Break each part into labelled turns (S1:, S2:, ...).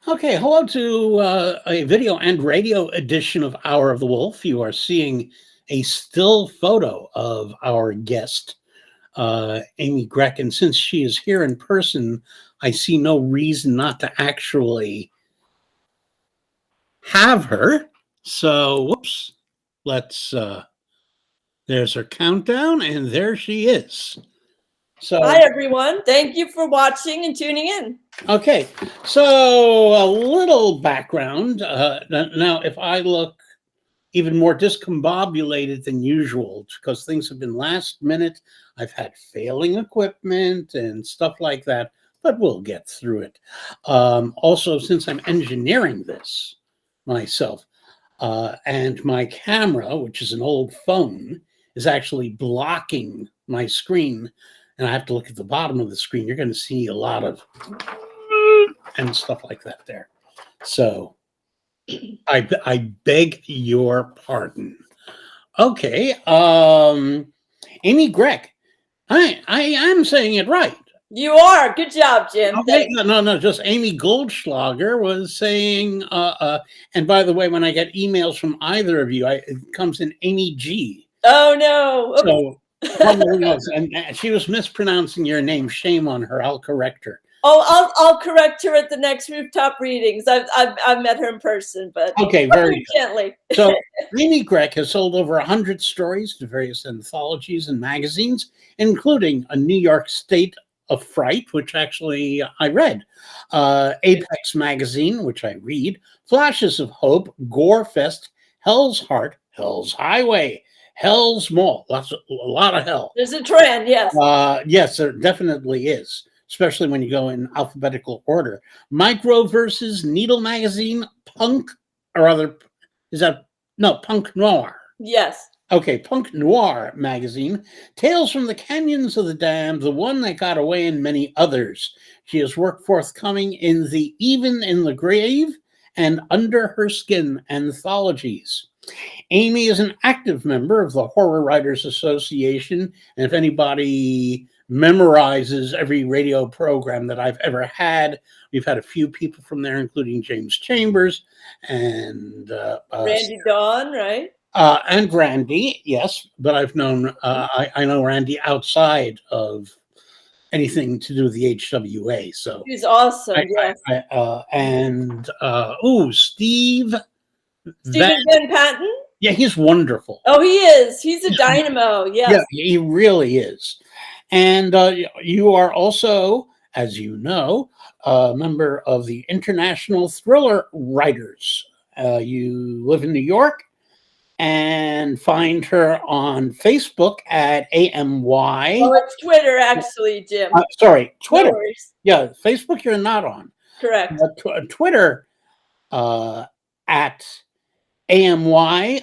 S1: Okay, hello to a video and radio edition of Hour of the Wolf. You are seeing a still photo of our guest, Amy Grech. And since she is here in person, I see no reason not to actually have her. So, whoops, let's, there's her countdown, and there she is. So,
S2: hi, everyone. Thank you for watching and tuning in.
S1: okay, so a little background. Now, if I look even more discombobulated than usual, because things have been last minute, I've had failing equipment and stuff like that, but we'll get through it. Also, since I'm engineering this myself, and my camera, which is an old phone, is actually blocking my screen, and I have to look at the bottom of the screen, you're going to see a lot of and stuff like that there. So I beg your pardon. Okay, Amy Grech. I am saying it right.
S2: You are. Good job, Jim.
S1: Okay, no, just Amy Goldschlager was saying, and by the way, when I get emails from either of you, it comes in Amy G.
S2: Oh, no.
S1: So, and she was mispronouncing your name. Shame on her. I'll correct her.
S2: Oh, I'll correct her at the next rooftop readings. I've met her in person, but
S1: okay, very
S2: gently.
S1: So Amy Grech has sold over 100 stories to various anthologies and magazines, including a New York State of Fright, which actually I read, Apex Magazine, which I read, Flashes of Hope, Gorefest, Hell's Heart, Hell's Highway, Hell's Mall. A lot of hell.
S2: There's a trend, yes.
S1: Yes, there definitely is, especially when you go in alphabetical order. Microverses, Needle Magazine, Punk, or other, Punk Noir.
S2: Yes.
S1: Okay, Punk Noir Magazine, Tales from the Canyons of the Damned, The One That Got Away, and many others. She has worked forthcoming in the Even in the Grave and Under Her Skin anthologies. Amy is an active member of the Horror Writers Association, and if anybody memorizes every radio program that I've ever had, we've had a few people from there, including James Chambers and
S2: Randy Dawn, right?
S1: And Randy, yes, but I've known I know Randy outside of anything to do with the HWA. So
S2: he's awesome.
S1: Steve
S2: Van Patten.
S1: Yeah, he's wonderful.
S2: Oh, he is. He's a dynamo. Yes.
S1: Yeah, he really is. And you are also, as you know, a member of the International Thriller Writers. You live in New York. And find her on Facebook at AMY.
S2: Oh, it's Twitter, actually, Jim.
S1: Sorry, Twitter. No, yeah, Facebook you're not on.
S2: Correct.
S1: Twitter at AMY_GRECH,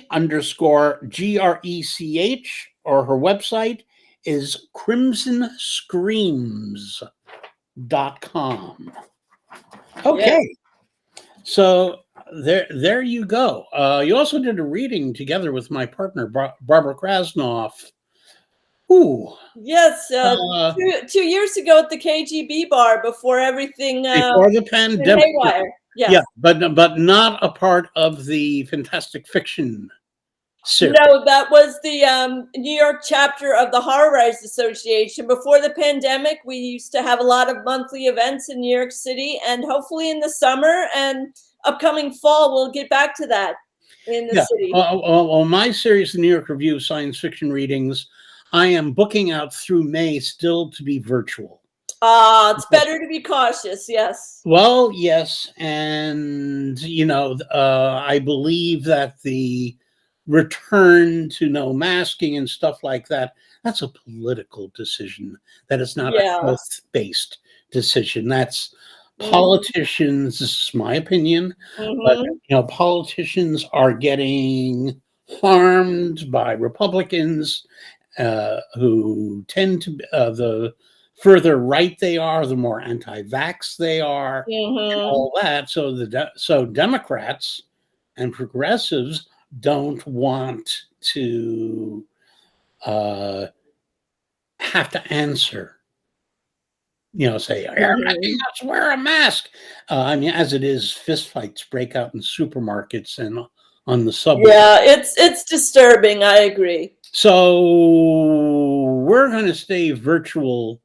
S1: or her website is crimsonscreams.com. Okay. Yeah. So there you go. You also did a reading together with my partner, Barbara Krasnoff. Ooh.
S2: Yes, 2 years ago at the KGB bar before everything.
S1: Before the pandemic.
S2: Yes.
S1: Yeah, but not a part of the fantastic fiction series.
S2: No, that was the New York chapter of the Horror Writers Association. Before the pandemic, we used to have a lot of monthly events in New York City, and hopefully in the summer and upcoming fall, we'll get back to that in the city.
S1: Well, my series, the New York Review of Science Fiction Readings, I am booking out through May, still to be virtual.
S2: It's better to be cautious, yes.
S1: Well, yes, and, I believe that the return to no masking and stuff like that, that's a political decision. That is not a health-based decision. That's politicians, this is my opinion, but politicians are getting harmed by Republicans who tend to the further right they are, the more anti-vax they are, and all that. So Democrats and progressives don't want to have to answer say, everybody must wear a mask. I mean, as it is, fistfights break out in supermarkets and on the subway.
S2: Yeah, it's disturbing. I agree.
S1: So we're going to stay virtual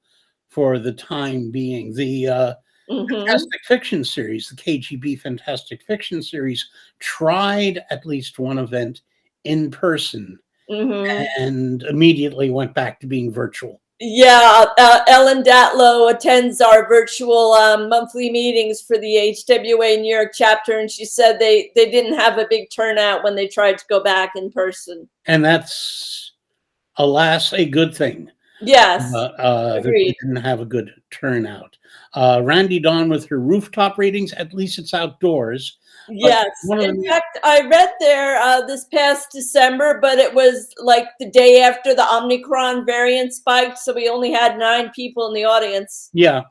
S1: for the time being. The Fantastic Fiction series, the KGB Fantastic Fiction series, tried at least one event in person and immediately went back to being virtual.
S2: Yeah, Ellen Datlow attends our virtual monthly meetings for the HWA New York chapter, and she said they didn't have a big turnout when they tried to go back in person.
S1: And that's, alas, a good thing.
S2: Yes,
S1: that they didn't have a good turnout. Randy Dawn with her rooftop readings, at least it's outdoors.
S2: Yes. In fact, I read there this past December, but it was like the day after the Omicron variant spiked, so we only had 9 people in the audience.
S1: Yeah.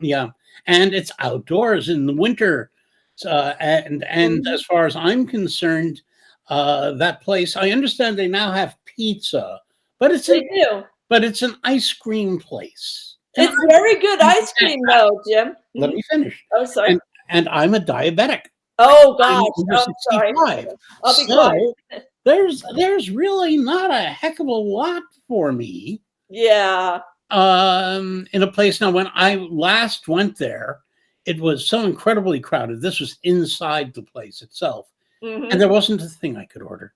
S1: And it's outdoors in the winter. And as far as I'm concerned, that place, I understand they now have pizza, but it's an ice cream place.
S2: It's very good ice cream, though, Jim.
S1: Let me finish.
S2: Oh, sorry.
S1: And I'm a diabetic.
S2: Oh gosh, I'm sorry.
S1: I'll be quiet. There's really not a heck of a lot for me.
S2: Yeah.
S1: In a place now. When I last went there, it was so incredibly crowded. This was inside the place itself, and there wasn't a thing I could order.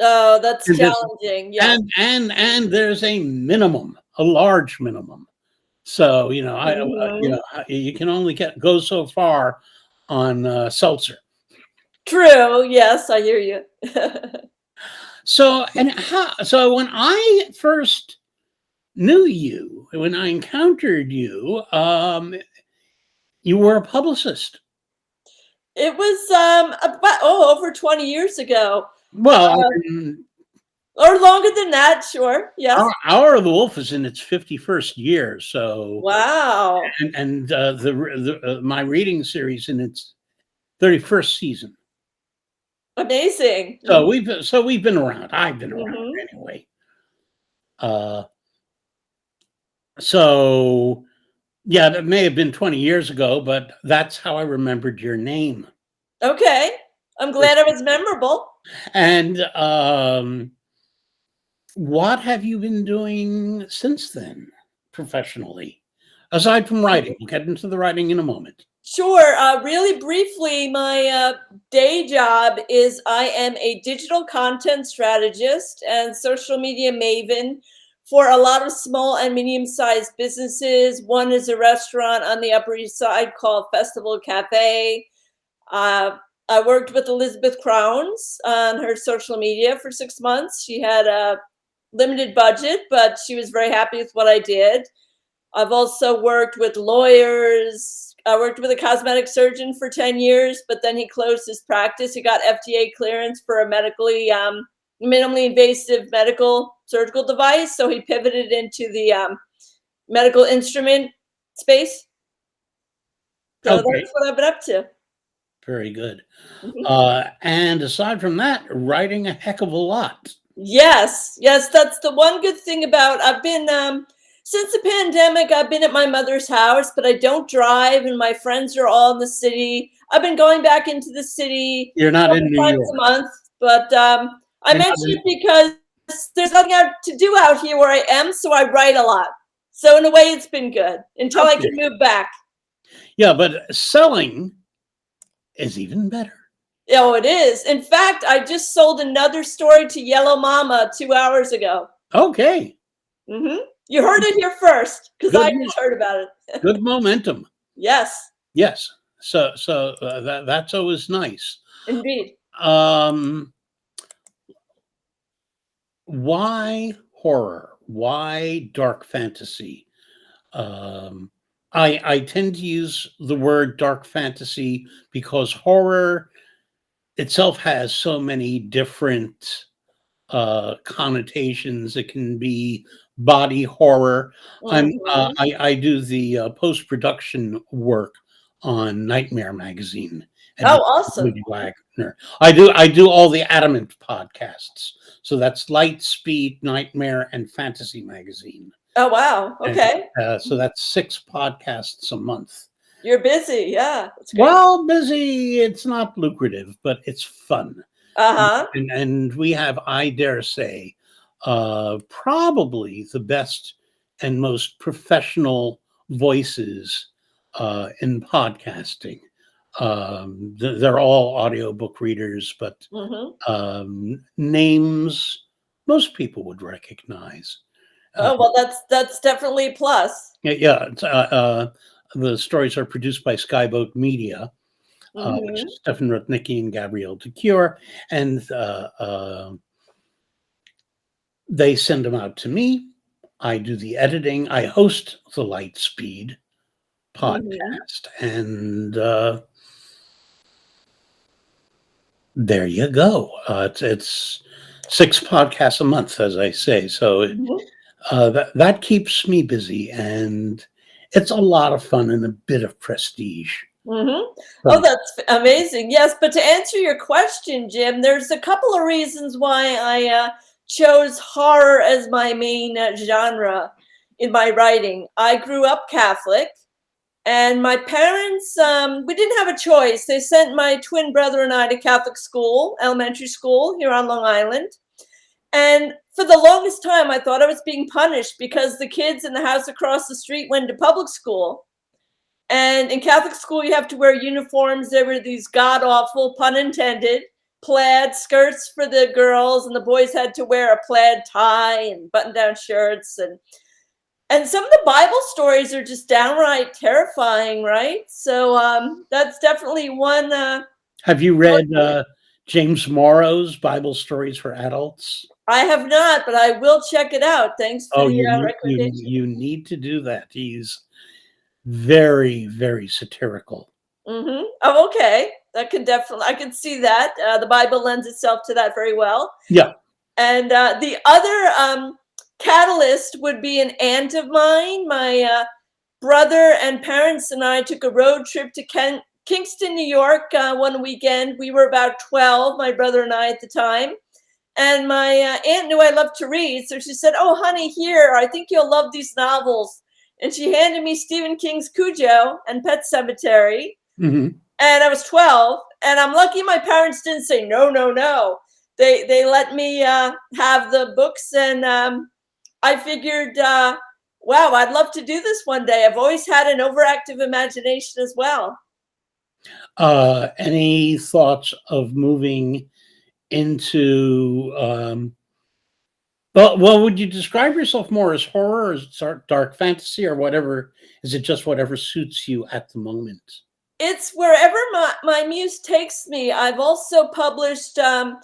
S2: Oh, that's challenging. Yeah.
S1: And there's a minimum, a large minimum. So you can only go so far on seltzer.
S2: True. Yes, I hear you.
S1: So when I first knew you, when I encountered you, you were a publicist.
S2: It was about over 20 years ago.
S1: Well,
S2: or longer than that, sure. Yes.
S1: Hour of the Wolf is in its 51st year, so
S2: wow.
S1: And my reading series in its 31st season.
S2: Amazing.
S1: So we've been around. I've been around anyway. So yeah, that may have been 20 years ago, but that's how I remembered your name.
S2: Okay. I'm glad it was memorable.
S1: And what have you been doing since then, professionally, aside from writing? We'll get into the writing in a moment.
S2: Sure. Really briefly, my day job is I am a digital content strategist and social media maven for a lot of small and medium-sized businesses. One is a restaurant on the Upper East Side called Festival Cafe. I worked with Elizabeth Crowns on her social media for 6 months. She had a limited budget, but she was very happy with what I did. I've also worked with lawyers. I worked with a cosmetic surgeon for 10 years, but then he closed his practice. He got FDA clearance for a minimally invasive medical surgical device. So he pivoted into the medical instrument space. So that's what I've been up to.
S1: Very good. And aside from that, writing a heck of a lot.
S2: Yes, that's the one good thing about I've been since the pandemic. I've been at my mother's house, but I don't drive, and my friends are all in the city. I've been going back into the city.
S1: You're not in New York
S2: a month, but I mentioned it because there's nothing to do out here where I am, so I write a lot. So in a way, it's been good until I can move back.
S1: Yeah, but selling is even better.
S2: Oh, it is. In fact, I just sold another story to Yellow Mama 2 hours ago.
S1: Okay.
S2: You heard it here first because I just heard about it.
S1: Good momentum.
S2: Yes.
S1: Yes. So that's always nice.
S2: Indeed.
S1: Why horror? Why dark fantasy? I tend to use the word dark fantasy because horror itself has so many different connotations. It can be body horror. I do the post-production work on Nightmare magazine.
S2: Oh, awesome!
S1: Wagner. I do all the Adamant podcasts. So that's Light, Speed, Nightmare, and Fantasy magazine.
S2: Oh, wow. Okay.
S1: So that's 6 podcasts a month.
S2: You're busy. Yeah. That's great.
S1: Well, busy, it's not lucrative, but it's fun.
S2: Uh-huh.
S1: And we have, I dare say, probably the best and most professional voices in podcasting. They're all audiobook readers, but names most people would recognize.
S2: Oh, well, that's definitely a plus.
S1: Yeah, the stories are produced by Skyboat Media, which is Stefan Rudnicki and Gabrielle DeCure, and they send them out to me. I do the editing. I host the Lightspeed podcast, and there you go. It's 6 podcasts a month, as I say. So that keeps me busy, and it's a lot of fun and a bit of prestige.
S2: Oh, that's amazing. Yes, but to answer your question, Jim, there's a couple of reasons why I chose horror as my main genre in my writing. I grew up Catholic, and my parents, we didn't have a choice. They sent my twin brother and I to Catholic school, elementary school here on Long Island. And for the longest time, I thought I was being punished because the kids in the house across the street went to public school. And in Catholic school, you have to wear uniforms. There were these god-awful, pun intended, plaid skirts for the girls, and the boys had to wear a plaid tie and button-down shirts. And some of the Bible stories are just downright terrifying, right? So that's definitely one.
S1: Have you read James Morrow's Bible Stories for Adults?
S2: I have not, but I will check it out. Thanks for the recommendation.
S1: You need to do that. He's very, very satirical.
S2: Oh, okay. I can see that. The Bible lends itself to that very well.
S1: Yeah.
S2: And the other catalyst would be an aunt of mine. My brother and parents and I took a road trip to Kingston, New York one weekend. We were about 12, my brother and I at the time. And my aunt knew I loved to read. So she said, "Oh, honey, here, I think you'll love these novels." And she handed me Stephen King's Cujo and Pet Sematary. And I was 12. And I'm lucky my parents didn't say, no, no, no. They let me have the books. And I figured, wow, I'd love to do this one day. I've always had an overactive imagination as well.
S1: Any thoughts of moving into well, would you describe yourself more as horror, or is it dark fantasy, or whatever? Is it just whatever suits you at the moment?
S2: It's wherever my muse takes me. I've also published a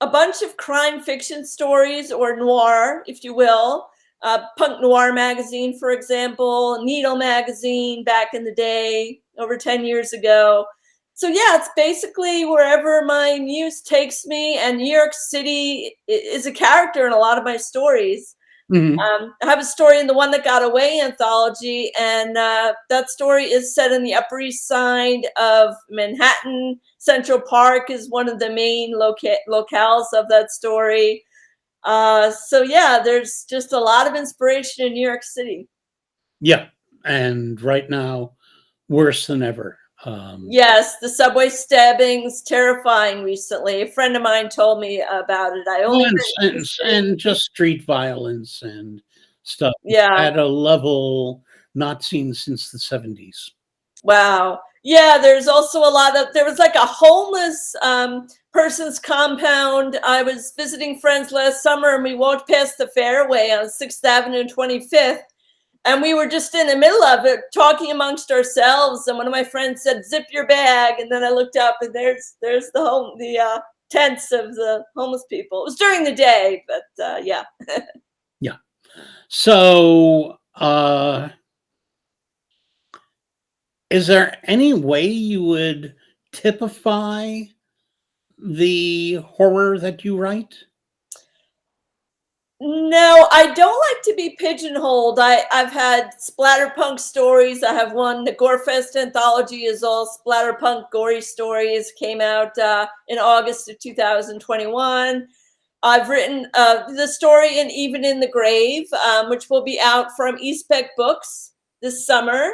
S2: bunch of crime fiction stories, or noir, if you will. Punk Noir magazine, for example, Needle magazine back in the day, over 10 years ago. So yeah, it's basically wherever my muse takes me, and New York City is a character in a lot of my stories. I have a story in the One That Got Away anthology, and that story is set in the Upper East Side of Manhattan. Central Park is one of the main locales of that story. So yeah, there's just a lot of inspiration in New York City.
S1: Yeah, and right now, worse than ever.
S2: Yes, the subway stabbings, terrifying recently. A friend of mine told me about it.
S1: And just street violence and stuff.
S2: Yeah.
S1: At a level not seen since the 70s.
S2: Wow. Yeah, there's also there was like a homeless person's compound. I was visiting friends last summer, and we walked past the fairway on 6th Avenue and 25th. And we were just in the middle of it, talking amongst ourselves. And one of my friends said, "Zip your bag." And then I looked up, and there's the tents of the homeless people. It was during the day, but yeah.
S1: Yeah. So, is there any way you would typify the horror that you write?
S2: No, I don't like to be pigeonholed. I've had splatterpunk stories. I have one. The Gorefest anthology is all splatterpunk gory stories. Came out in August of 2021. I've written the story in Even in the Grave, which will be out from Eastpeck Books this summer.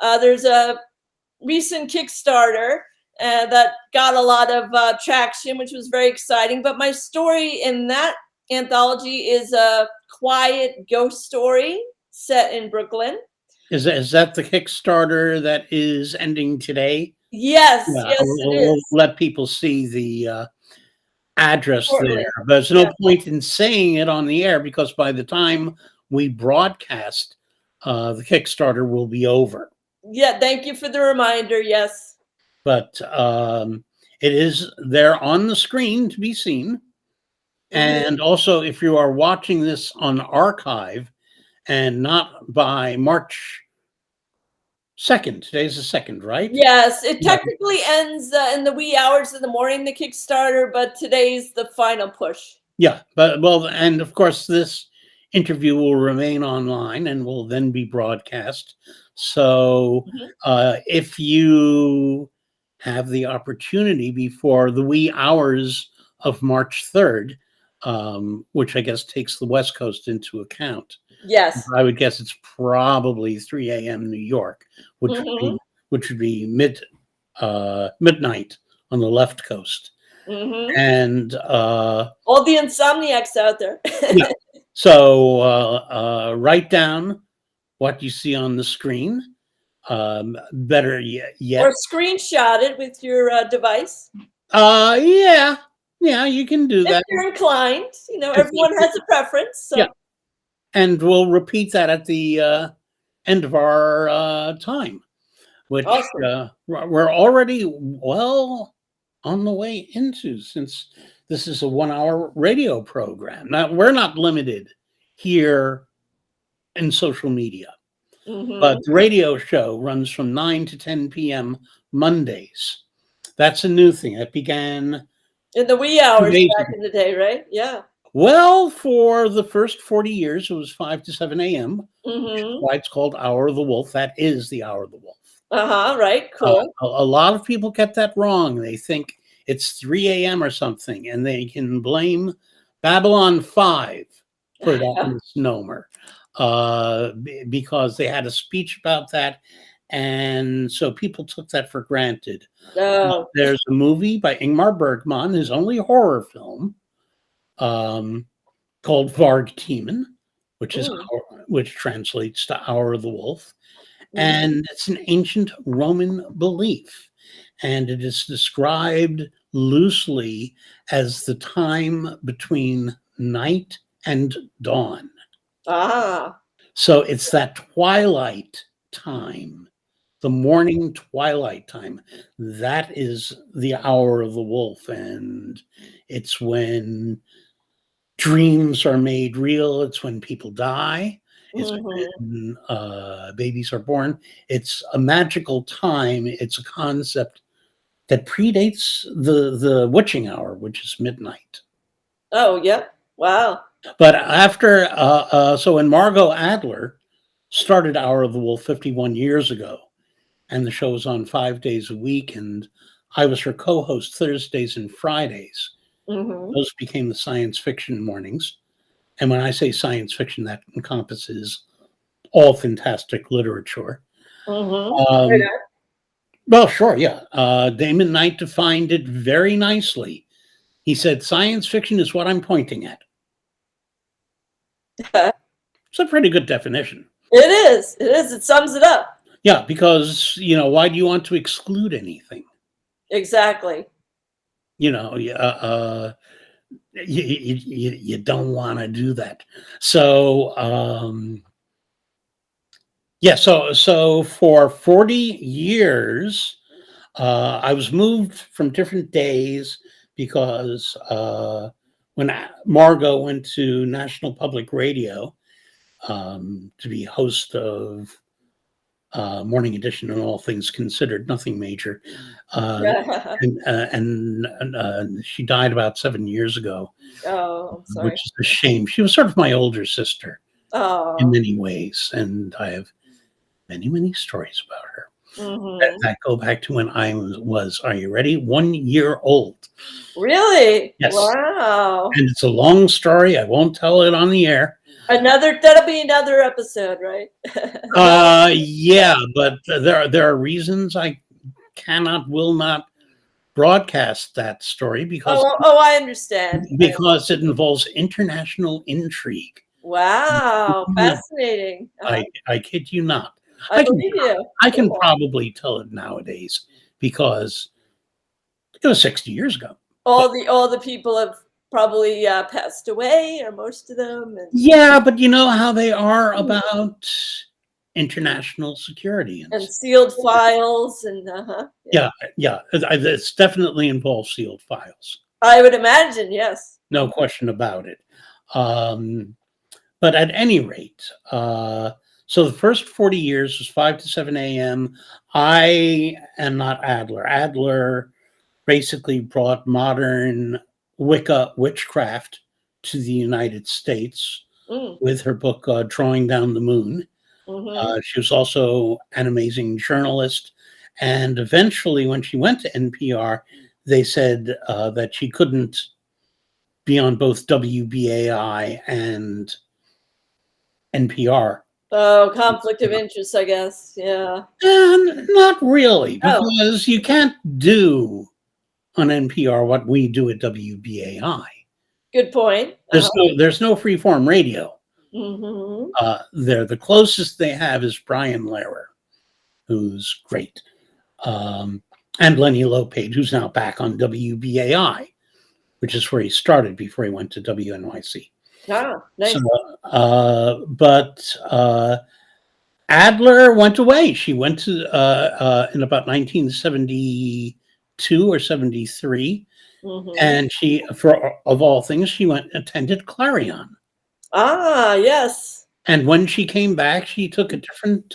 S2: There's a recent Kickstarter that got a lot of traction, which was very exciting. But my story in that anthology is a quiet ghost story set in Brooklyn.
S1: Is that the Kickstarter that is ending today?
S2: Yes,
S1: Yeah,
S2: yes, it
S1: we'll
S2: is.
S1: let people see the address
S2: Shortly.
S1: there. But there's no
S2: Yeah.
S1: point in saying it on the air because by the time we broadcast, the Kickstarter will be over.
S2: Yeah, thank you for the reminder. Yes.
S1: But it is there on the screen to be seen. And also, if you are watching this on archive and not by March 2nd, today's the 2nd, right?
S2: Yes, it
S1: Yeah.
S2: technically ends in the wee hours of the morning, the Kickstarter, but today's the final push.
S1: Yeah, but well, and of course, this interview will remain online and will then be broadcast. So if you have the opportunity before the wee hours of March 3rd, which I guess takes the West Coast into account,
S2: Yes.
S1: I would guess it's probably 3 a.m. New York, which would be midnight on the left coast. And
S2: all the insomniacs out there.
S1: yeah. So write down what you see on the screen. Better yet,
S2: Or screenshot it with your device.
S1: yeah, you can do that.
S2: If you're inclined, you know, everyone has a preference. So.
S1: Yeah, and we'll repeat that at the end of our time, which we're already well on the way into, since this is a 1-hour radio program. Now, we're not limited here in social media, but the radio show runs from 9 to 10 p.m. Mondays. That's a new thing. It began
S2: in the wee hours back in the day, right? Yeah.
S1: Well, for the first 40 years, it was 5 to 7 a.m. Which is why it's called Hour of the Wolf. That is the Hour of the Wolf.
S2: Right. Cool.
S1: A lot of people get that wrong. They think it's 3 a.m. or something, and they can blame Babylon 5 for that misnomer because they had a speech about that. And so people took that for granted. There's a movie by Ingmar Bergman, his only horror film, called Vargtimen, which translates to Hour of the Wolf. And it's an ancient Roman belief. And it is described loosely as the time between night and dawn. So it's that twilight time, the morning twilight time. That is the Hour of the Wolf. And it's when dreams are made real. It's when people die. It's when babies are born. It's a magical time. It's a concept that predates the witching hour, which is midnight.
S2: Oh, yeah. Wow.
S1: But after, so when Margot Adler started Hour of the Wolf 51 years ago, and the show was on 5 days a week, and I was her co-host Thursdays and Fridays. Those became the science fiction mornings. And when I say science fiction, that encompasses all fantastic literature. Well, sure, yeah. Damon Knight defined it very nicely. He said, science fiction is what I'm pointing at. It's a pretty good definition.
S2: It is. It is. It sums it up.
S1: Yeah, because, why do you want to exclude anything?
S2: Exactly.
S1: You don't want to do that. So, so for 40 years, I was moved from different days because when Margot went to National Public Radio to be host of Morning Edition and All Things Considered, nothing major, and she died about 7 years ago.
S2: Oh, I'm sorry.
S1: Which is a shame. She was sort of my older sister in many ways, and I have many, many stories about her. that go back to when I was, are you ready? 1 year old.
S2: Really?
S1: Yes.
S2: Wow.
S1: And it's a long story. I won't tell it on the air.
S2: That'll be another episode, right?
S1: Yeah, but there are reasons I will not broadcast that story because
S2: I understand.
S1: it involves international intrigue.
S2: Wow, fascinating.
S1: I kid you not.
S2: I believe you.
S1: I can
S2: Cool.
S1: probably tell it nowadays because it was 60 years ago.
S2: All the people have probably passed away, or most of them. And
S1: Yeah, but you know how they are about international security
S2: and sealed files and
S1: yeah, it's definitely involves sealed files.
S2: I would imagine, yes.
S1: No question about it. But at any rate, so the first 40 years was 5 to 7 a.m. I am not Adler. Adler basically brought modern Wicca witchcraft to the United States with her book, Drawing Down the Moon. She was also an amazing journalist. And eventually, when she went to NPR, they said that she couldn't be on both WBAI and NPR.
S2: Oh, conflict of interest, I guess. Yeah.
S1: And not really, because you can't do on NPR what we do at WBAI.
S2: Good point.
S1: There's no freeform radio.
S2: Mm-hmm.
S1: The closest they have is Brian Lehrer, who's great, and Lenny Lopate, who's now back on WBAI, which is where he started before he went to WNYC.
S2: Ah, nice.
S1: So, but Adler went away. She went to in about 1972 or 73, and she, of all things, she attended Clarion.
S2: Ah, yes.
S1: And when she came back, she took a different.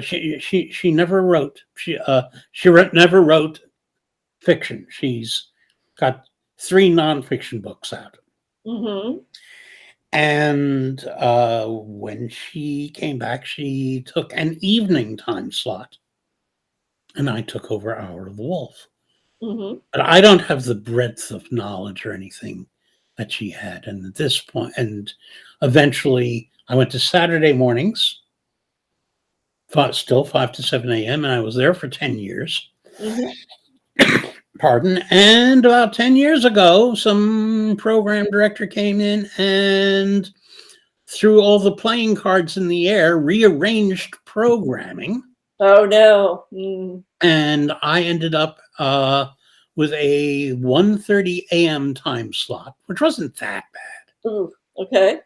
S1: She never wrote. She never wrote fiction. She's got 3 nonfiction books out. And when she came back, she took an evening time slot, and I took over Hour of the Wolf. But I don't have the breadth of knowledge or anything that she had. And at this point, and eventually I went to Saturday mornings, still 5 to 7 a.m., and I was there for 10 years. Pardon. And about 10 years ago, some program director came in and threw all the playing cards in the air, rearranged programming.
S2: Oh, no.
S1: And I ended up with a 1:30 a.m. time slot, which wasn't that bad.
S2: Ooh, okay.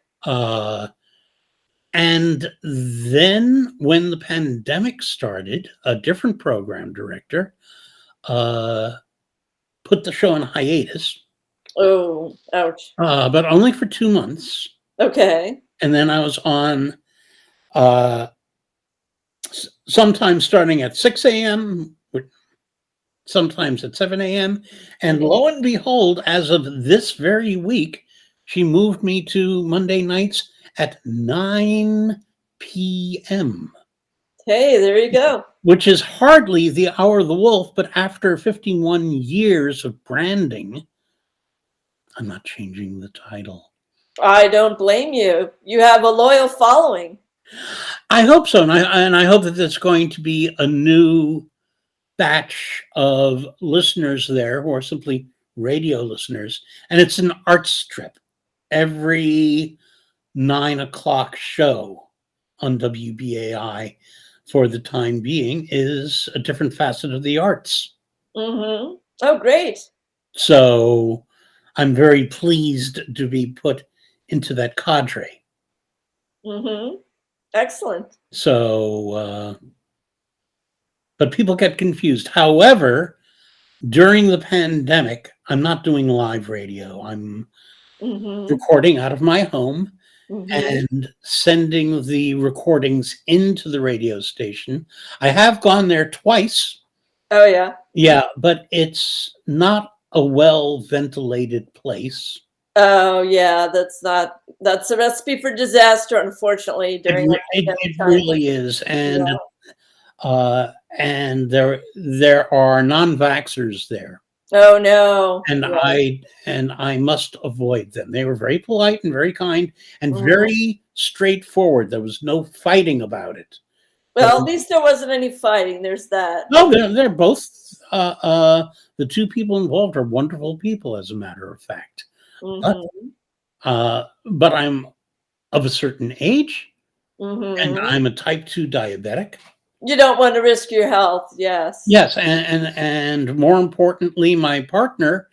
S1: And then when the pandemic started, a different program director put the show on hiatus.
S2: Oh, ouch.
S1: But only for 2 months.
S2: Okay.
S1: And then I was on sometimes starting at 6 a.m., sometimes at 7 a.m. And lo and behold, as of this very week, she moved me to Monday nights at 9 p.m.
S2: Hey, there you go.
S1: Which is hardly the Hour of the Wolf, but after 51 years of branding, I'm not changing the title.
S2: I don't blame you. You have a loyal following.
S1: I hope so. And I hope that there's going to be a new batch of listeners there who are simply radio listeners. And it's an art strip. Every 9 o'clock show on WBAI for the time being is a different facet of the arts.
S2: Oh, great.
S1: So I'm very pleased to be put into that cadre.
S2: Excellent.
S1: So, but people get confused. However, during the pandemic, I'm not doing live radio. I'm recording out of my home and sending the recordings into the radio station. I have gone there twice.
S2: Oh, yeah.
S1: Yeah, but it's not a well-ventilated place.
S2: Oh, yeah, that's a recipe for disaster, unfortunately, during
S1: it really is. And and there are non-vaxxers there,
S2: Oh no.
S1: and
S2: Yeah.
S1: I must avoid them. They were very polite and very kind and
S2: Mhm.
S1: very straightforward. There was no fighting about it.
S2: Well, at least there wasn't any fighting. There's that.
S1: No, they're both the two people involved are wonderful people, as a matter of fact. But
S2: Mhm.
S1: but I'm of a certain age, and
S2: Mhm.
S1: I'm a type 2 diabetic.
S2: You don't want to risk your health. Yes.
S1: Yes, and more importantly, my partner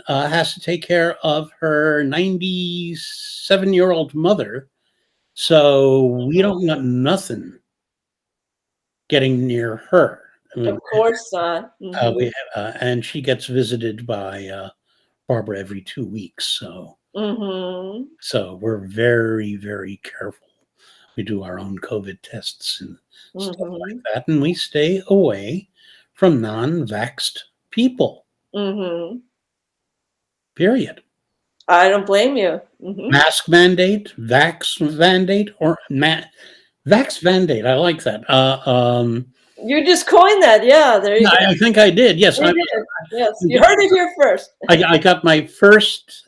S1: has to take care of her 97-year-old mother, so we don't want nothing getting near her. I
S2: Of
S1: mean,
S2: course not.
S1: we
S2: Mhm.
S1: and she gets visited by Barbara every 2 weeks,
S2: Mhm.
S1: so we're very, very careful. We do our own COVID tests and stuff like
S2: Mhm.
S1: that, and we stay away from non-vaxxed people.
S2: Mhm.
S1: Period.
S2: I don't blame you. Mhm.
S1: Mask mandate, vax mandate, or vax mandate. I like that.
S2: You just coined that. Yeah, there you
S1: Yeah,
S2: go.
S1: I think I did. Yes,
S2: You did. Yes, you heard it here first.
S1: I got my first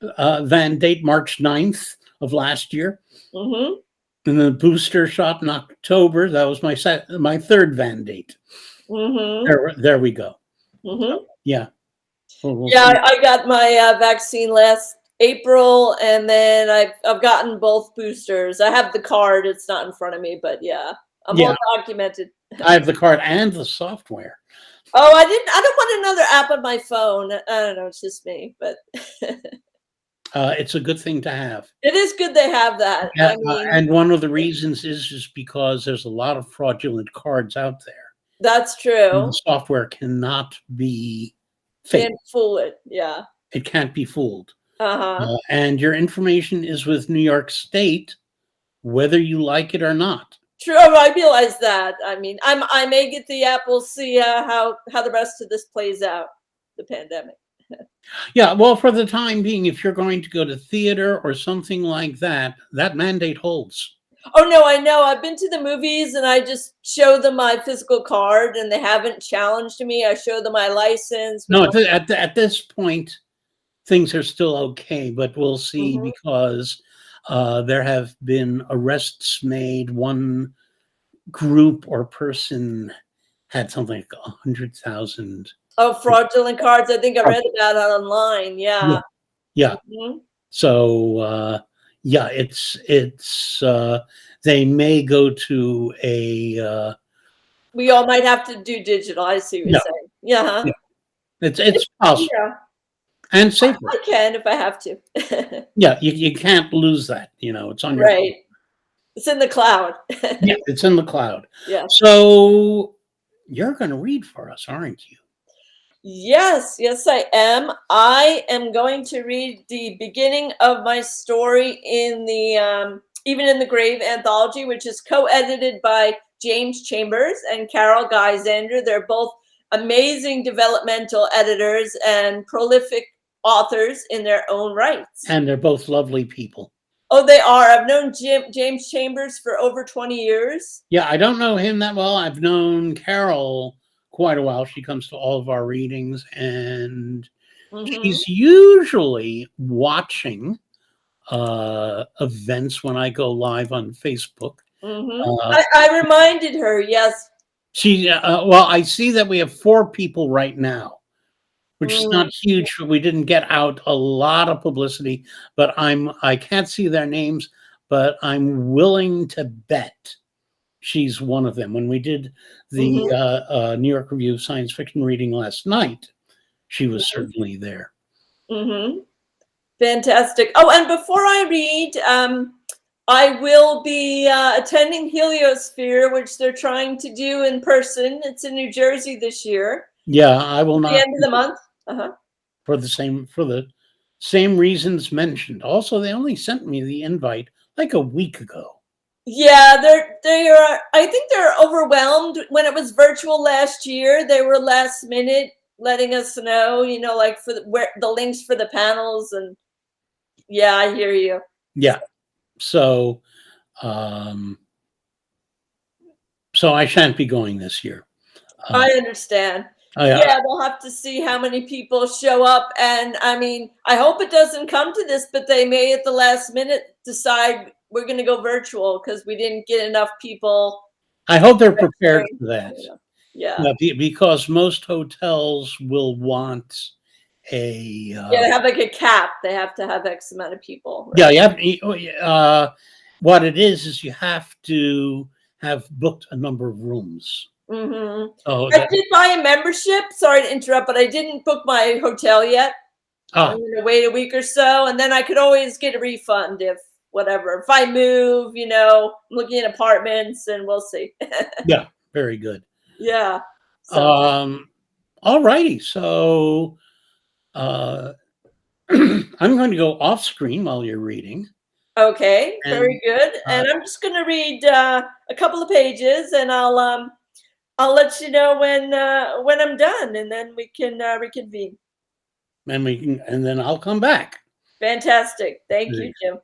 S1: mandate March 9th of last year,
S2: Mhm.
S1: and the booster shot in October. That was my third mandate.
S2: Mhm.
S1: There we go.
S2: Mhm.
S1: Yeah. We'll
S2: Yeah,
S1: see.
S2: I got my vaccine last April, and then I've gotten both boosters. I have the card; it's not in front of me, but yeah, I'm
S1: Yeah,
S2: all documented.
S1: I have the card and the software.
S2: Oh, I didn't. I don't want another app on my phone. I don't know. It's just me, but
S1: It's a good thing to have.
S2: it is good they have that.
S1: Yeah,
S2: I mean,
S1: and one of the reasons is because there's a lot of fraudulent cards out there.
S2: that's
S1: And the
S2: true.
S1: software cannot be fake.
S2: Can't fool it. Yeah.
S1: It can't be fooled.
S2: Uh-huh.
S1: And your information is with New York State, whether you like it or not.
S2: True. Oh, I realize that. I mean, I may get the app. We'll see how the rest of this plays out. The pandemic.
S1: Yeah, well, for the time being, if you're going to go to theater or something like that, that mandate holds.
S2: Oh no, I know. I've been to the movies and I just show them my physical card and they haven't challenged me. I show them my license with
S1: No,
S2: my.
S1: at this point, things are still okay, but we'll see
S2: Mhm.
S1: because there have been arrests made. One group or person had something like 100,000.
S2: Oh, fraudulent cards. I think I read about it online.
S1: Yeah,
S2: Yeah.
S1: yeah.
S2: Mhm.
S1: So yeah, it's they may go to a
S2: We all might have to do digital. I see what you're
S1: yeah,
S2: saying. Yeah. Huh?
S1: yeah. It's possible
S2: Yeah.
S1: and safer.
S2: I can if I have to.
S1: Yeah, you can't lose that. It's on your
S2: Right. It's in the cloud.
S1: yeah, it's in the cloud.
S2: Yes.
S1: So you're going to read for us, aren't you?
S2: Yes, yes, I am. I am going to read the beginning of my story in the Even in the Grave anthology, which is co-edited by James Chambers and Carol Geisender. They're both amazing developmental editors and prolific authors in their own rights.
S1: And they're both lovely people.
S2: Oh, they are. I've known James Chambers for over 20 years.
S1: Yeah, I don't know him that well. I've known Carol quite a while. She comes to all of our readings, and
S2: Hmm.
S1: she's usually watching events when I go live on Facebook.
S2: Hmm.
S1: Uh,
S2: I reminded her, yes.
S1: well, I see that we have 4 people right now, which is
S2: Mm,
S1: not huge, but we didn't get out a lot of publicity. But I can't see their names, but I'm willing to bet she's one of them. When we did the
S2: mhm,
S1: New York Review of Science Fiction reading last night, she was
S2: mhm,
S1: certainly there.
S2: mhm. Fantastic. Oh, and before I read, I will be attending Heliosphere, which they're trying to do in person. It's in New Jersey this year,
S1: Yeah, I will
S2: at the
S1: not
S2: end of the month. Uh-huh.
S1: for the same reasons mentioned. Also, they only sent me the invite like a week ago.
S2: Yeah, they are. I think they're overwhelmed. When it was virtual last year, they were last minute letting us know. Like for where the links for the panels, and yeah, I hear you.
S1: Yeah. So um So I shan't be going this year.
S2: I understand. Yeah, we'll have to see how many people show up. And I mean, I hope it doesn't come to this, but they may at the last minute decide we're going to go virtual because we didn't get enough people.
S1: I hope they're prepared for that.
S2: Yeah.
S1: Because most hotels will want a.
S2: They have like a cap. They have to have X amount of people.
S1: Right? Yeah, you have. What it is you have to have booked a number of rooms.
S2: Mm-hmm. I did buy a membership. Sorry to interrupt, but I didn't book my hotel yet. I'm going to wait a week or so, and then I could always get a refund if I move, I'm looking at apartments, and we'll see.
S1: Yeah, very good.
S2: Yeah.
S1: So. All righty. So I'm going to go off screen while you're reading.
S2: Okay, very good. And I'm just going to read a couple of pages, and I'll let you know when I'm done, and then we can reconvene.
S1: And then I'll come back.
S2: Fantastic. Thank you, Jim.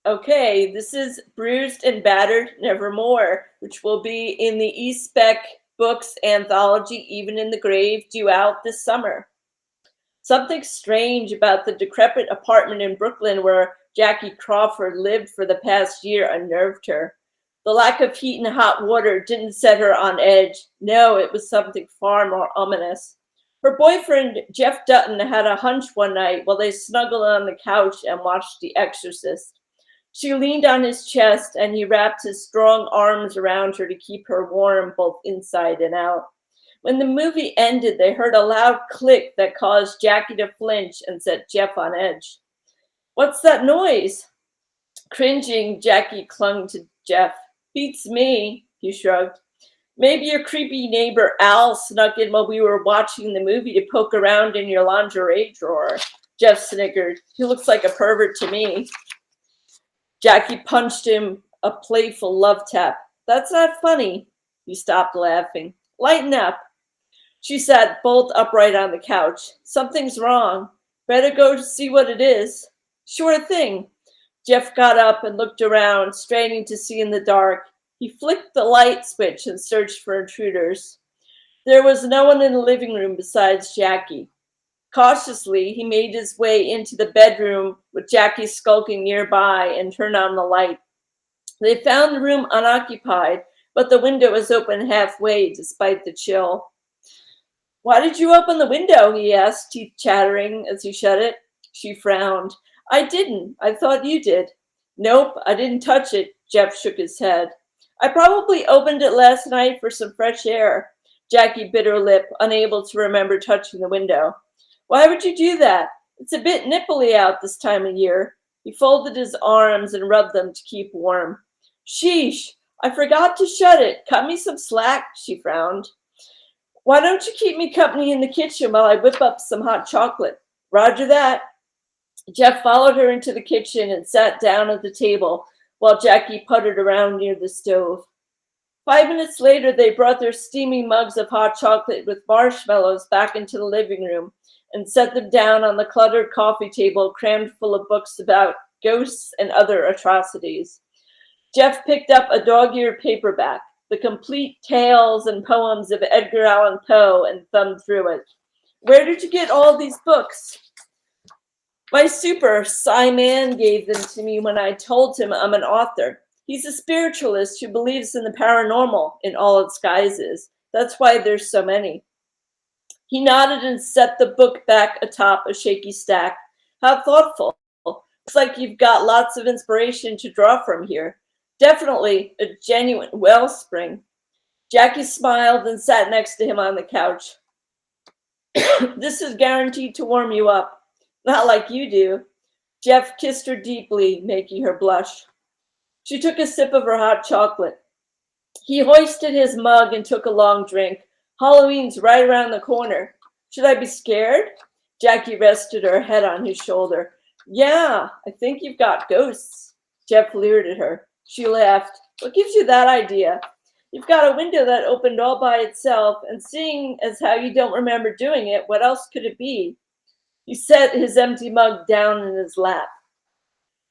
S2: Okay, this is Bruised and Battered Nevermore, which will be in the E-Spec Books anthology Even in the Grave, due out this summer. Something strange about the decrepit apartment in Brooklyn where Jackie Crawford lived for the past year unnerved her. The lack of heat and hot water didn't set her on edge. No, it was something far more ominous. Her boyfriend, Jeff Dutton, had a hunch one night while they snuggled on the couch and watched The Exorcist. She leaned on his chest, and he wrapped his strong arms around her to keep her warm both inside and out. When the movie ended, they heard a loud click that caused Jackie to flinch and set Jeff on edge. "What's that noise?" Cringing, Jackie clung to Jeff. "Beats me," he shrugged. "Maybe your creepy neighbor Al snuck in while we were watching the movie to poke around in your lingerie drawer," Jeff snickered. "He looks like a pervert to me." Jackie punched him a playful love tap. "That's not funny." He stopped laughing. "Lighten up." She sat bolt upright on the couch. "Something's wrong. Better go to see what it is." "Sure thing." Jeff got up and looked around, straining to see in the dark. He flicked the light switch and searched for intruders. There was no one in the living room besides Jackie. Cautiously, he made his way into the bedroom with Jackie skulking nearby and turned on the light. They found the room unoccupied, but the window was open halfway despite the chill. "Why did you open the window?" he asked, teeth chattering as he shut it. She frowned. "I didn't. I thought you did." "Nope, I didn't touch it." Jeff shook his head. "I probably opened it last night for some fresh air." Jackie bit her lip, unable to remember touching the window. "Why would you do that? It's a bit nipply out this time of year." He folded his arms and rubbed them to keep warm. "Sheesh, I forgot to shut it. Cut me some slack," she frowned. "Why don't you keep me company in the kitchen while I whip up some hot chocolate?" "Roger that." Jeff followed her into the kitchen and sat down at the table while Jackie puttered around near the stove. 5 minutes later, they brought their steaming mugs of hot chocolate with marshmallows back into the living room and set them down on the cluttered coffee table crammed full of books about ghosts and other atrocities. Jeff picked up a dog-eared paperback, The Complete Tales and Poems of Edgar Allan Poe, and thumbed through it. "Where did you get all these books?" "My super, Simon, gave them to me when I told him I'm an author. He's a spiritualist who believes in the paranormal in all its guises. That's why there's so many." He nodded and set the book back atop a shaky stack. "How thoughtful. Looks like you've got lots of inspiration to draw from here. Definitely a genuine wellspring." Jackie smiled and sat next to him on the couch. "This is guaranteed to warm you up. Not like you do." Jeff kissed her deeply, making her blush. She took a sip of her hot chocolate. He hoisted his mug and took a long drink. "Halloween's right around the corner. Should I be scared?" Jackie rested her head on his shoulder. "Yeah, I think you've got ghosts." Jeff leered at her. She laughed. "What gives you that idea? You've got a window that opened all by itself, and seeing as how you don't remember doing it, what else could it be?" He set his empty mug down in his lap.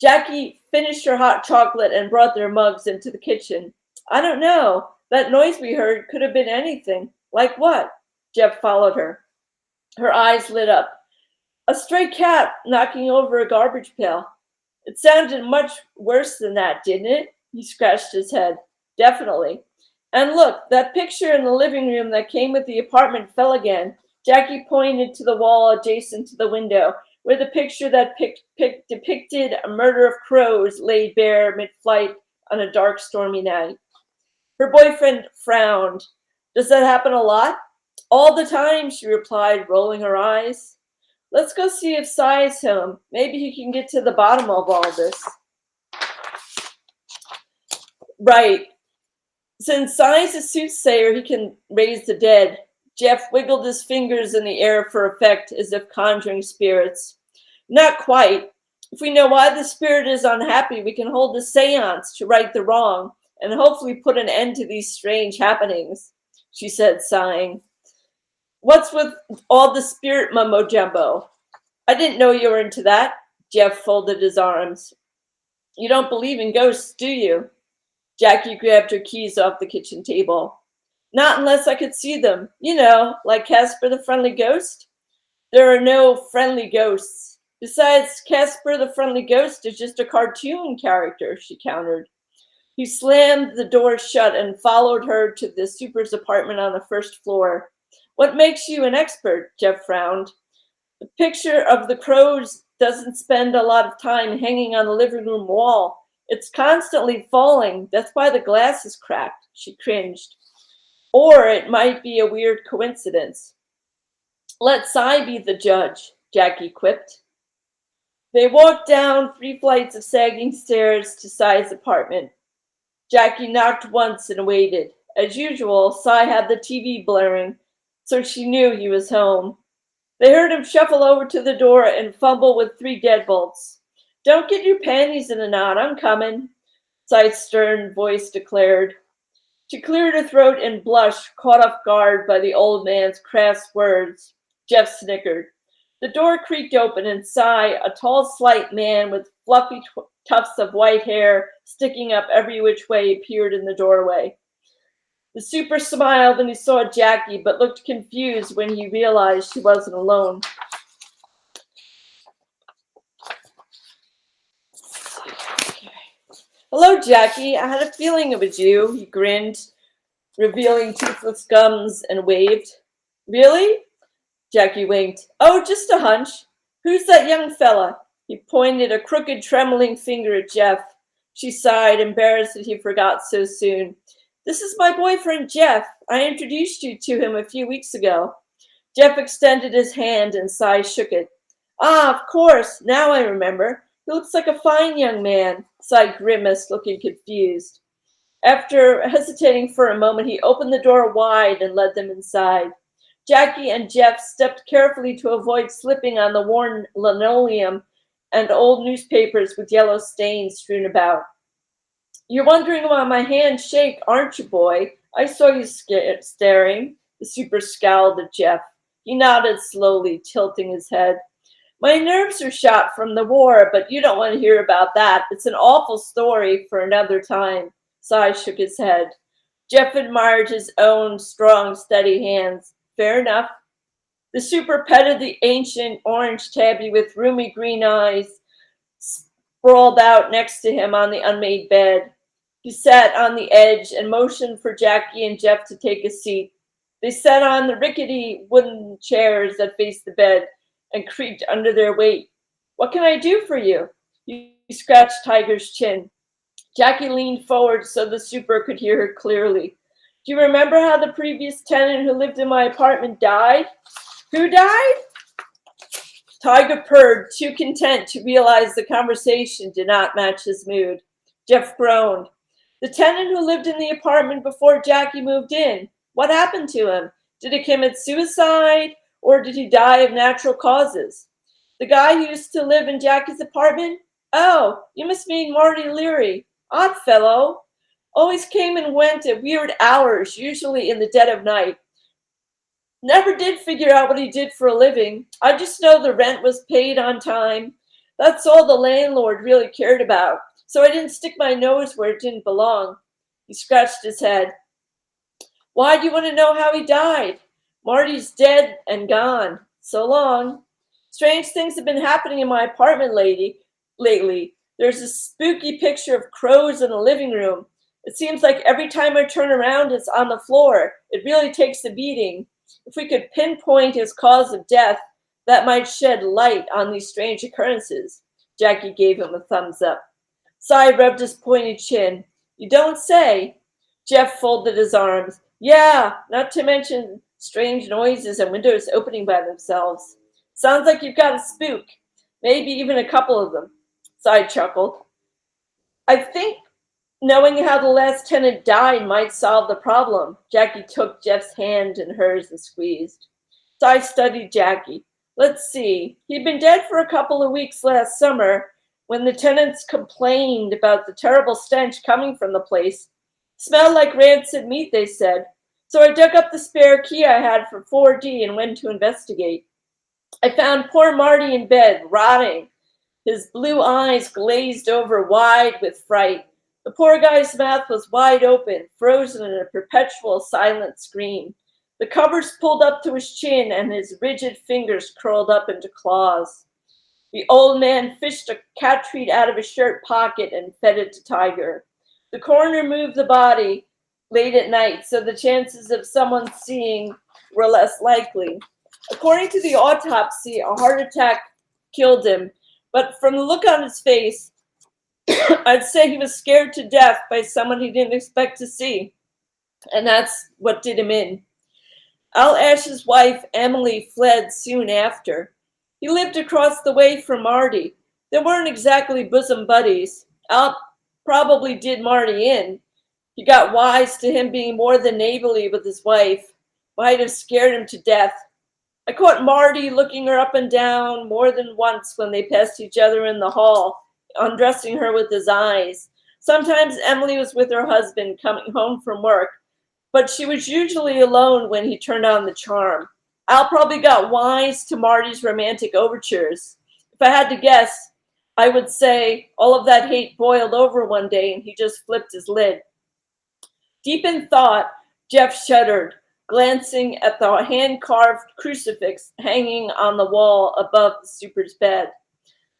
S2: Jackie finished her hot chocolate and brought their mugs into the kitchen. I don't know. That noise we heard could have been anything. Like what? Jeff followed her. Her eyes lit up. A stray cat knocking over a garbage pail. It sounded much worse than that, didn't it? He scratched his head. Definitely. And look, that picture in the living room that came with the apartment fell again. Jackie pointed to the wall adjacent to the window, where the picture that depicted a murder of crows laid bare mid-flight on a dark, stormy night. Her boyfriend frowned. Does that happen a lot? All the time, she replied, rolling her eyes. Let's go see if Sai's home. Maybe he can get to the bottom of all this. Right. Since Sai's a soothsayer, he can raise the dead. Jeff wiggled his fingers in the air for effect, as if conjuring spirits. Not quite. If we know why the spirit is unhappy, we can hold a seance to right the wrong and hopefully put an end to these strange happenings, she said, sighing. What's with all the spirit mumbo jumbo? I didn't know you were into that. Jeff folded his arms. You don't believe in ghosts, do you? Jackie grabbed her keys off the kitchen table. Not unless I could see them. You know, like Casper the Friendly Ghost. There are no friendly ghosts. Besides, Casper the Friendly Ghost is just a cartoon character, she countered. He slammed the door shut and followed her to the super's apartment on the first floor. What makes you an expert? Jeff frowned. The picture of the crows doesn't spend a lot of time hanging on the living room wall. It's constantly falling. That's why the glass is cracked, she cringed. Or it might be a weird coincidence. Let Sai be the judge, Jackie quipped. They walked down 3 flights of sagging stairs to Sai's apartment. Jackie knocked once and waited. As usual, Sai had the TV blaring, so she knew he was home. They heard him shuffle over to the door and fumble with 3 deadbolts. Don't get your panties in a knot, I'm coming, Sai's stern voice declared. She cleared her throat and blushed, caught off guard by the old man's crass words. Jeff snickered. The door creaked open and Sai, a tall, slight man with fluffy tufts of white hair sticking up every which way, appeared in the doorway. The super smiled when he saw Jackie, but looked confused when he realized she wasn't alone. Hello, Jackie. I had a feeling it was you, he grinned, revealing toothless gums, and waved. Really? Jackie winked. Oh, just a hunch. Who's that young fella? He pointed a crooked, trembling finger at Jeff. She sighed, embarrassed that he forgot so soon. This is my boyfriend, Jeff. I introduced you to him a few weeks ago. Jeff extended his hand and Sai shook it. Ah, of course. Now I remember. He looks like a fine young man, Sai grimaced, looking confused. After hesitating for a moment, he opened the door wide and led them inside. Jackie and Jeff stepped carefully to avoid slipping on the worn linoleum and old newspapers with yellow stains strewn about. You're wondering why my hands shake, aren't you, boy? I saw you staring. The super scowled at Jeff. He nodded slowly, tilting his head. My nerves are shot from the war, but you don't want to hear about that. It's an awful story for another time. Sai shook his head. Jeff admired his own strong, steady hands. Fair enough. The super petted the ancient orange tabby with roomy green eyes, sprawled out next to him on the unmade bed. He sat on the edge and motioned for Jackie and Jeff to take a seat. They sat on the rickety wooden chairs that faced the bed and creaked under their weight. What can I do for you? He scratched Tiger's chin. Jackie leaned forward so the super could hear her clearly. Do you remember how the previous tenant who lived in my apartment died? Who died? Tiger purred, too content to realize the conversation did not match his mood. Jeff groaned. The tenant who lived in the apartment before Jackie moved in. What happened to him? Did he commit suicide or did he die of natural causes? The guy who used to live in Jackie's apartment? Oh, you must mean Marty Leary. Odd fellow. Always came and went at weird hours, usually in the dead of night. Never did figure out what he did for a living. I just know the rent was paid on time. That's all the landlord really cared about, so I didn't stick my nose where it didn't belong. He scratched his head. Why do you want to know how he died? Marty's dead and gone. So long. Strange things have been happening in my apartment lately. There's a spooky picture of crows in the living room. It seems like every time I turn around, it's on the floor. It really takes a beating. If we could pinpoint his cause of death, that might shed light on these strange occurrences. Jackie gave him a thumbs up. Cy rubbed his pointed chin. You don't say. Jeff folded his arms. Yeah, not to mention strange noises and windows opening by themselves. Sounds like you've got a spook. Maybe even a couple of them. Cy chuckled. I think knowing how the last tenant died might solve the problem. Jackie took Jeff's hand in hers and squeezed. Cy studied Jackie. Let's see. He'd been dead for a couple of weeks last summer when the tenants complained about the terrible stench coming from the place. Smelled like rancid meat, they said. So I dug up the spare key I had for 4D and went to investigate. I found poor Marty in bed, rotting, his blue eyes glazed over wide with fright. The poor guy's mouth was wide open, frozen in a perpetual silent scream. The covers pulled up to his chin and his rigid fingers curled up into claws. The old man fished a cat treat out of his shirt pocket and fed it to Tiger. The coroner moved the body late at night, so the chances of someone seeing were less likely. According to the autopsy, a heart attack killed him, but from the look on his face, I'd say he was scared to death by someone he didn't expect to see, and that's what did him in. Al Ash's wife, Emily, fled soon after. He lived across the way from Marty. They weren't exactly bosom buddies. Al probably did Marty in. He got wise to him being more than neighborly with his wife. Might have scared him to death. I caught Marty looking her up and down more than once when they passed each other in the hall, undressing her with his eyes. Sometimes Emily was with her husband coming home from work, but she was usually alone when he turned on the charm. Al probably got wise to Marty's romantic overtures. If I had to guess, I would say all of that hate boiled over one day and he just flipped his lid. Deep in thought, Jeff shuddered, glancing at the hand-carved crucifix hanging on the wall above the super's bed.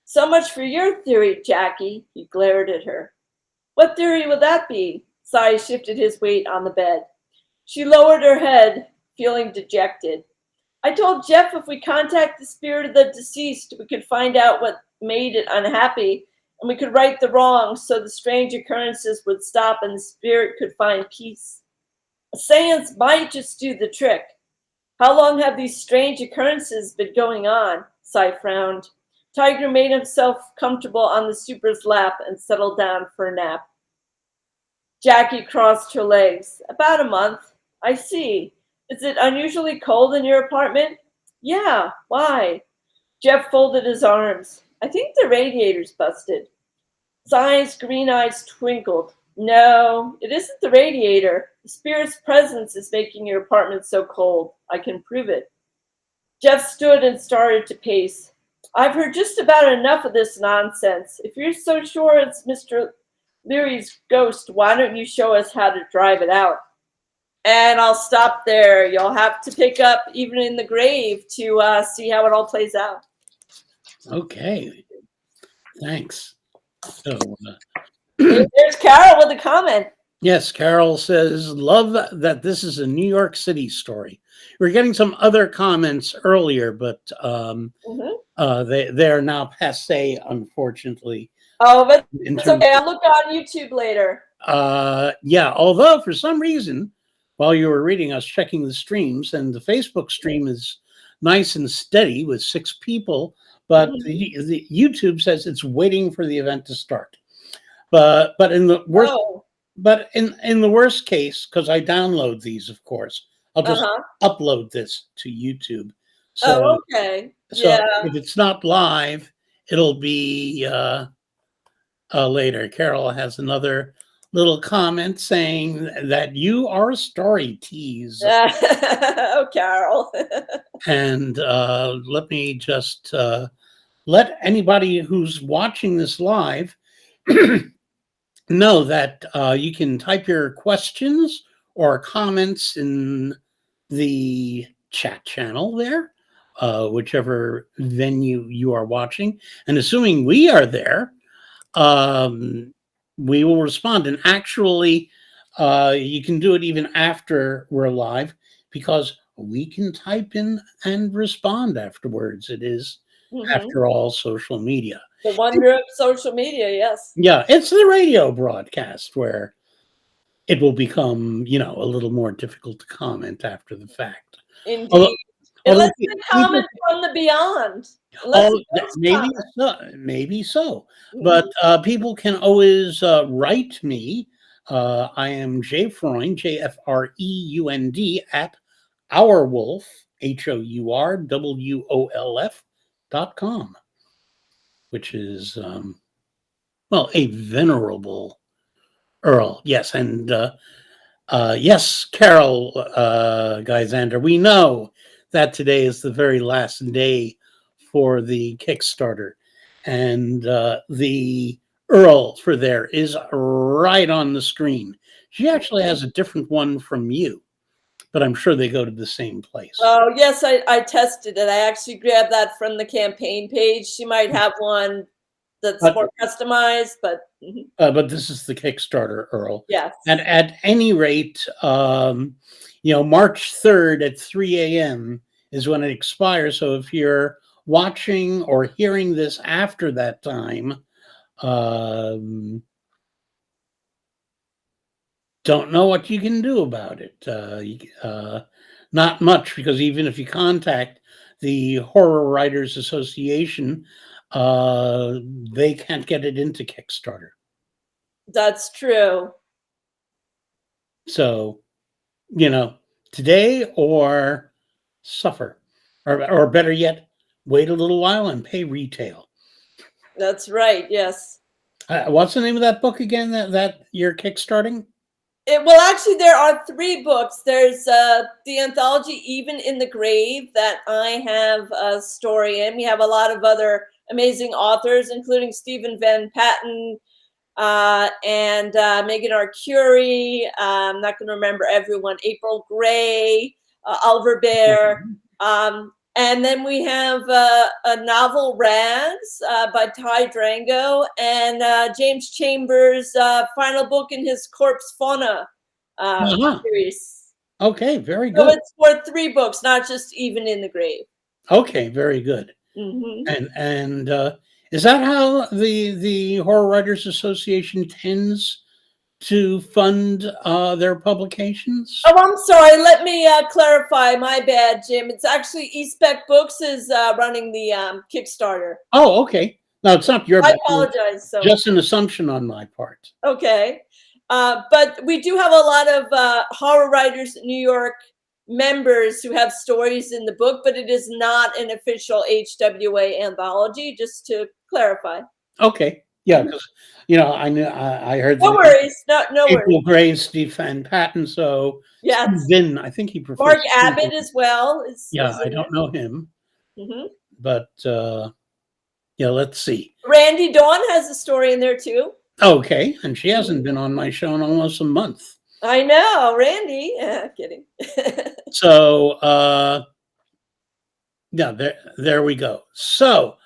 S2: So much for your theory, Jackie, he glared at her. What theory would that be? Cy shifted his weight on the bed. She lowered her head, feeling dejected. I told Jeff if we contact the spirit of the deceased, we could find out what made it unhappy, and we could right the wrong so the strange occurrences would stop and the spirit could find peace. A seance might just do the trick. How long have these strange occurrences been going on? Cy frowned. Tiger made himself comfortable on the super's lap and settled down for a nap. Jackie crossed her legs. About a month. I see. Is it unusually cold in your apartment? Yeah, why? Jeff folded his arms. I think the radiator's busted. Cy's green eyes twinkled. No, it isn't the radiator. The spirit's presence is making your apartment so cold. I can prove it. Jeff stood and started to pace. I've heard just about enough of this nonsense. If you're so sure it's Mr. Leary's ghost, why don't you show us how to drive it out? And I'll stop there. You'll have to pick up Even in the Grave to see how it all plays out.
S1: Okay. Thanks. So,
S2: there's Carol with a comment.
S1: yes, Carol says, love that this is a New York City story. We're getting some other comments earlier, but they're now passé, unfortunately.
S2: Oh, but it's okay. I'll look on YouTube later.
S1: Yeah, although for some reason, while you were reading, I was checking the streams, and the Facebook stream is nice and steady with 6 people, but the YouTube says it's waiting for the event to start. But in the worst, but in the worst case, because I download these, of course, I'll just upload this to YouTube. So,
S2: okay.
S1: So if it's not live, it'll be later. Carol has another little comment saying that you are a story tease.
S2: Oh, Carol.
S1: And let me just let anybody who's watching this live know that you can type your questions or comments in the chat channel there, whichever venue you are watching. And assuming we are there, we will respond. And actually, you can do it even after we're live because we can type in and respond afterwards. It is, after all, social media.
S2: The wonder of social media, yes.
S1: Yeah, it's the radio broadcast where it will become, a little more difficult to comment after the fact.
S2: Indeed.
S1: Although
S2: Unless they comment from the beyond.
S1: Maybe so. But people can always write me. I am Jfreund, JFREUND, at ourwolf, HOURWOLF.com, which is, a venerable Earl. Yes. And yes, Carol Geisander, we know that today is the very last day for the Kickstarter. And the Earl for there is right on the screen. She actually has a different one from you, but I'm sure they go to the same place.
S2: Oh, yes, I tested it. I actually grabbed that from the campaign page. She might have one that's more customized, but
S1: this is the Kickstarter, Earl.
S2: yes.
S1: And at any rate, March 3rd at 3 a.m. is when it expires. So if you're watching or hearing this after that time, don't know what you can do about it. Not much, because even if you contact the Horror Writers Association, they can't get it into Kickstarter.
S2: That's true.
S1: So, today or suffer, or better yet, wait a little while and pay retail.
S2: That's right. Yes.
S1: What's the name of that book again that you're kickstarting?
S2: Well, actually, there are 3 books. There's the anthology Even in the Grave that I have a story in. We have a lot of other amazing authors, including Stephen Van Patten and Megan R. Curie. I'm not going to remember everyone. April Gray, Oliver Bear. And then we have a novel, Rags, by Ty Drango, and James Chambers' final book in his Corpse Fauna series.
S1: Okay, very good.
S2: So it's for 3 books, not just Even in the Grave.
S1: Okay, very good. And is that how the Horror Writers Association tends to fund their publications?
S2: Oh, I'm sorry. Let me clarify. My bad, Jim. It's actually Eastbeck Books is running the Kickstarter.
S1: Oh, okay. No, it's not your
S2: I apologize. So
S1: just an assumption on my part.
S2: Okay. But we do have a lot of Horror Writers New York members who have stories in the book, but it is not an official HWA anthology, just to clarify.
S1: Okay. Yeah, because I heard.
S2: No worries. No worries.
S1: April Gray, Steve Van Patten. So
S2: yes,
S1: Vin, I think he prefers
S2: Mark Abbott as well.
S1: I don't know him, but let's see.
S2: Randy Dawn has a story in there too.
S1: Okay, and she hasn't been on my show in almost a month.
S2: I know, Randy. Kidding.
S1: So there we go. So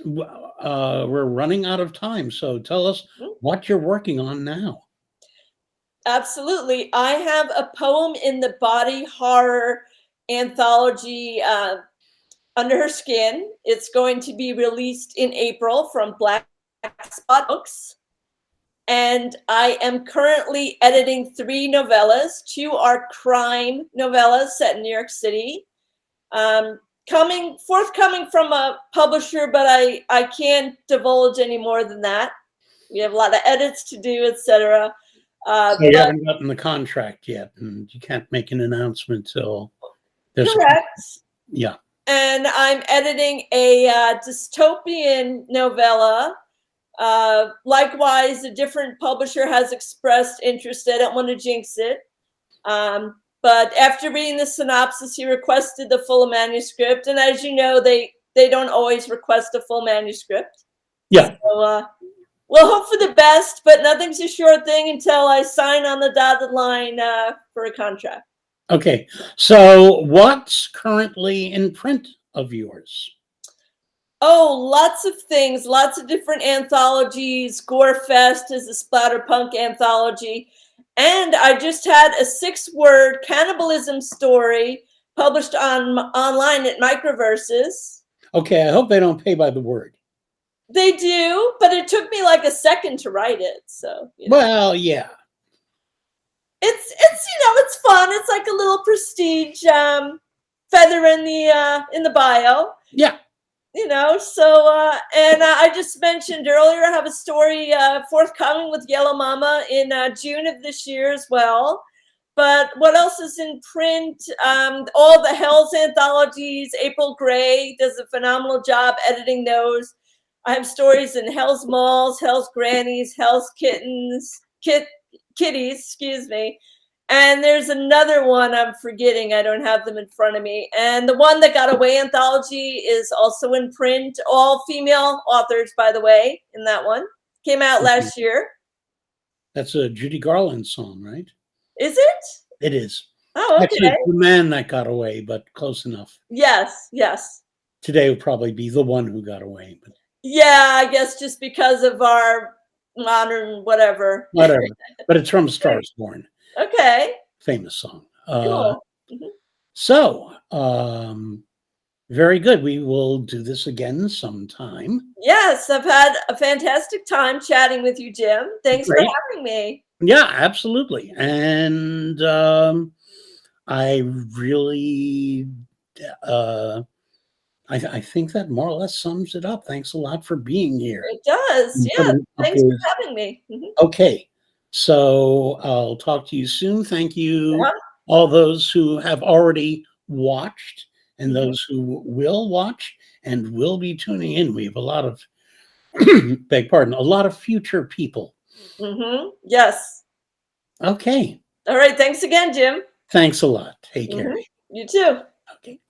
S1: we're running out of time, so tell us what you're working on now.
S2: Absolutely. I have a poem in the body horror anthology, Under Her Skin. It's going to be released in April from Black Spot Books. And I am currently editing 3 novellas. 2 are crime novellas set in New York City. Forthcoming from a publisher, but I can't divulge any more than that. We have a lot of edits to do, etc.
S1: So you haven't gotten the contract yet, and you can't make an announcement till there's
S2: correct.
S1: Yeah.
S2: And I'm editing a dystopian novella. Likewise, a different publisher has expressed interest. I don't want to jinx it. But after reading the synopsis, he requested the full manuscript. And as you know, they don't always request a full manuscript.
S1: Yeah.
S2: So Well, hope for the best, but nothing's a sure thing until I sign on the dotted line for a contract.
S1: Okay. So what's currently in print of yours?
S2: Oh, lots of things, lots of different anthologies. Gorefest is a splatterpunk anthology. And I just had a 6-word cannibalism story published online at Microverses.
S1: Okay, I hope they don't pay by the word.
S2: They do, but it took me like a second to write it. So,
S1: Well, yeah.
S2: It's it's fun. It's like a little prestige feather in the bio.
S1: Yeah.
S2: So and I just mentioned earlier, I have a story forthcoming with Yellow Mama in June of this year as well. But what else is in print? All the Hell's anthologies. April Gray does a phenomenal job editing those. I have stories in Hell's Malls, Hell's Grannies, Hell's Kitties, excuse me. And there's another one I'm forgetting. I don't have them in front of me. And the One That Got Away anthology is also in print. All female authors, by the way, in that one. Came out last year.
S1: That's a Judy Garland song, right?
S2: Is it?
S1: It is.
S2: Oh, okay.
S1: Actually, The Man That Got Away, but close enough.
S2: Yes.
S1: Today would probably be The One Who Got Away. But
S2: yeah, I guess just because of our modern whatever.
S1: Whatever. But it's from Stars Born.
S2: Okay.
S1: Famous song.
S2: Cool.
S1: So, very good. We will do this again sometime.
S2: Yes, I've had a fantastic time chatting with you, Jim. Thanks for having me.
S1: Yeah, absolutely. And I really, I think that more or less sums it up. Thanks a lot for being here.
S2: It does. Yeah. Thanks for having me.
S1: Okay. So I'll talk to you soon. Thank you, all those who have already watched and those who will watch and will be tuning in. We have a lot of, beg pardon, a lot of future people.
S2: Yes.
S1: Okay.
S2: All right. Thanks again, Jim.
S1: Thanks a lot. Take care.
S2: You too.
S1: Okay.